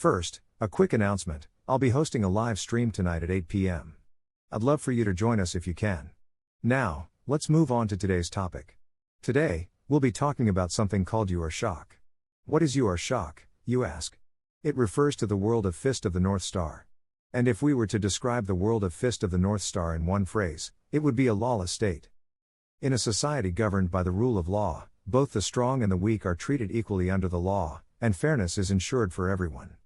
First, a quick announcement: I'll be hosting a live stream tonight at 8 p.m. I'd love for you to join us if you can. Now, let's move on to today's topic. Today, we'll be talking about something called U.S shock. What is U.S shock, you ask? It refers to the world of Fist of the North Star. And if we were to describe the world of Fist of the North Star in one phrase, it would be a lawless state. In a society governed by the rule of law, both the strong and the weak are treated equally under the law, and fairness is ensured for everyone.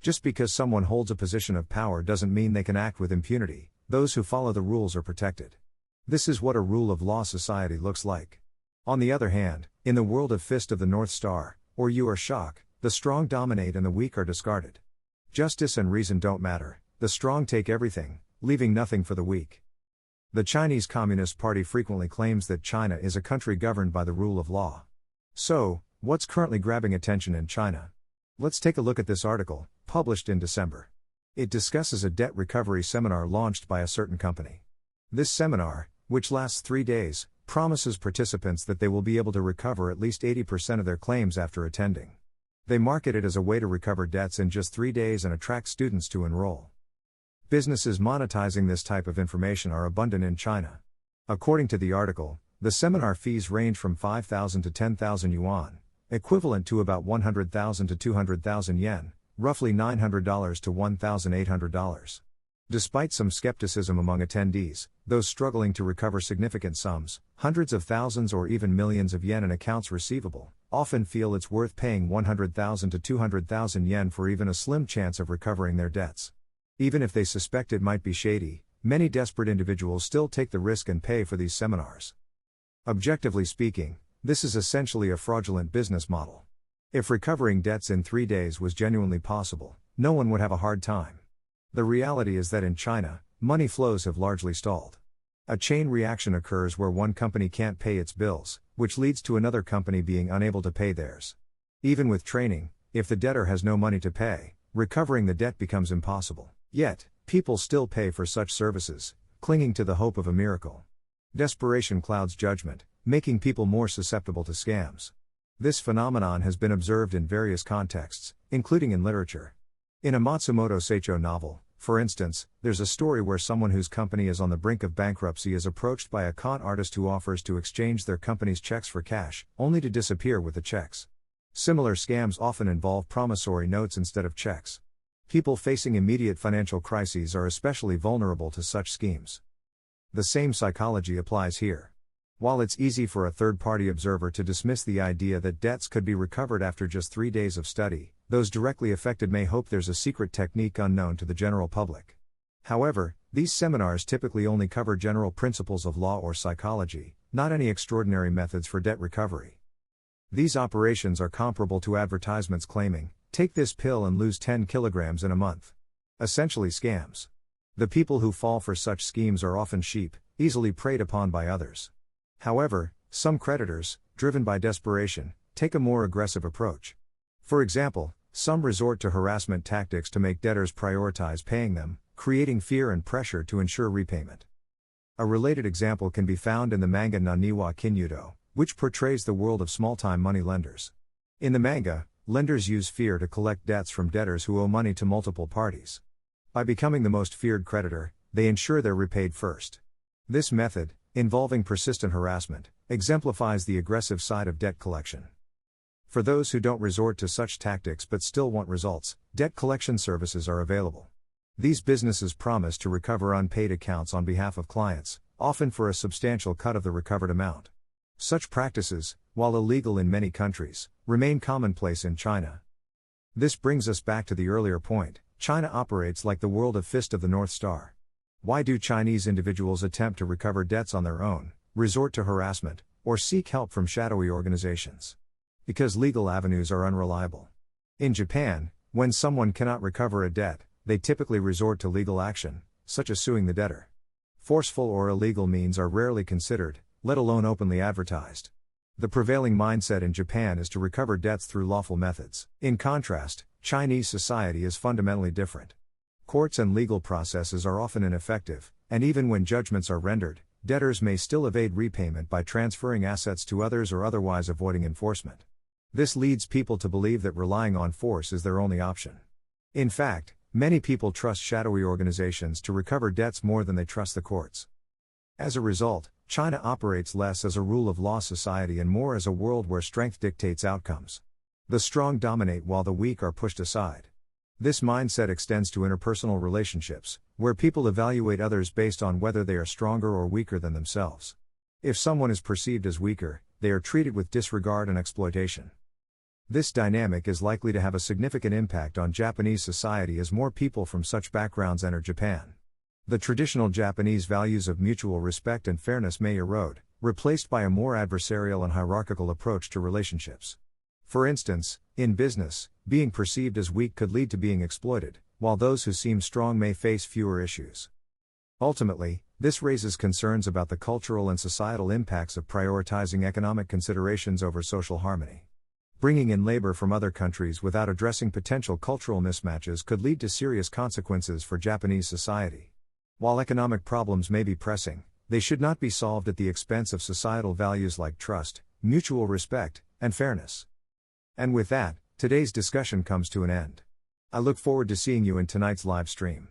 Just because someone holds a position of power doesn't mean they can act with impunity. Those who follow the rules are protected. This is what a rule of law society looks like. On the other hand, in the world of Fist of the North Star, or U.S shock, the strong dominate and the weak are discarded. Justice and reason don't matter, the strong take everything, leaving nothing for the weak. The Chinese Communist Party frequently claims that China is a country governed by the rule of law. So, what's currently grabbing attention in China? Let's take a look at this article, published in December. It discusses a debt recovery seminar launched by a certain company. This seminar, which lasts 3 days, promises participants that they will be able to recover at least 80% of their claims after attending. They market it as a way to recover debts in just 3 days and attract students to enroll. Businesses monetizing this type of information are abundant in China. According to the article, the seminar fees range from 5,000 to 10,000 yuan, equivalent to about 100,000 to 200,000 yen, roughly $900 to $1,800. Despite some skepticism among attendees, those struggling to recover significant sums, hundreds of thousands or even millions of yen in accounts receivable, often feel it's worth paying 100,000 to 200,000 yen for even a slim chance of recovering their debts. Even if they suspect it might be shady, many desperate individuals still take the risk and pay for these seminars. Objectively speaking, this is essentially a fraudulent business model. If recovering debts in 3 days was genuinely possible, no one would have a hard time. The reality is that in China, money flows have largely stalled. A chain reaction occurs where one company can't pay its bills, which leads to another company being unable to pay theirs. Even with training, if the debtor has no money to pay, recovering the debt becomes impossible. Yet, people still pay for such services, clinging to the hope of a miracle. Desperation clouds judgment, making people more susceptible to scams. This phenomenon has been observed in various contexts, including in literature. In a Matsumoto Seicho novel, for instance, there's a story where someone whose company is on the brink of bankruptcy is approached by a con artist who offers to exchange their company's checks for cash, only to disappear with the checks. Similar scams often involve promissory notes instead of checks. People facing immediate financial crises are especially vulnerable to such schemes. The same psychology applies here. While it's easy for a third-party observer to dismiss the idea that debts could be recovered after just 3 days of study, those directly affected may hope there's a secret technique unknown to the general public. However, these seminars typically only cover general principles of law or psychology, not any extraordinary methods for debt recovery. These operations are comparable to advertisements claiming, "Take this pill and lose 10 kilograms in a month." Essentially scams. The people who fall for such schemes are often sheep, easily preyed upon by others. However, some creditors, driven by desperation, take a more aggressive approach. For example, some resort to harassment tactics to make debtors prioritize paying them, creating fear and pressure to ensure repayment. A related example can be found in the manga Naniwa Kinyudo, which portrays the world of small-time money lenders. In the manga, lenders use fear to collect debts from debtors who owe money to multiple parties. By becoming the most feared creditor, they ensure they're repaid first. This method, involving persistent harassment, exemplifies the aggressive side of debt collection. For those who don't resort to such tactics but still want results, debt collection services are available. These businesses promise to recover unpaid accounts on behalf of clients, often for a substantial cut of the recovered amount. Such practices, while illegal in many countries, remain commonplace in China. This brings us back to the earlier point: China operates like the world of Fist of the North Star. Why do Chinese individuals attempt to recover debts on their own, resort to harassment, or seek help from shadowy organizations? Because legal avenues are unreliable. In Japan, when someone cannot recover a debt, they typically resort to legal action, such as suing the debtor. Forceful or illegal means are rarely considered, let alone openly advertised. The prevailing mindset in Japan is to recover debts through lawful methods. In contrast, Chinese society is fundamentally different. Courts and legal processes are often ineffective, and even when judgments are rendered, debtors may still evade repayment by transferring assets to others or otherwise avoiding enforcement. This leads people to believe that relying on force is their only option. In fact, many people trust shadowy organizations to recover debts more than they trust the courts. As a result, China operates less as a rule of law society and more as a world where strength dictates outcomes. The strong dominate while the weak are pushed aside. This mindset extends to interpersonal relationships, where people evaluate others based on whether they are stronger or weaker than themselves. If someone is perceived as weaker, they are treated with disregard and exploitation. This dynamic is likely to have a significant impact on Japanese society as more people from such backgrounds enter Japan. The traditional Japanese values of mutual respect and fairness may erode, replaced by a more adversarial and hierarchical approach to relationships. For instance, in business, being perceived as weak could lead to being exploited, while those who seem strong may face fewer issues. Ultimately, this raises concerns about the cultural and societal impacts of prioritizing economic considerations over social harmony. Bringing in labor from other countries without addressing potential cultural mismatches could lead to serious consequences for Japanese society. While economic problems may be pressing, they should not be solved at the expense of societal values like trust, mutual respect, and fairness. And with that, today's discussion comes to an end. I look forward to seeing you in tonight's live stream.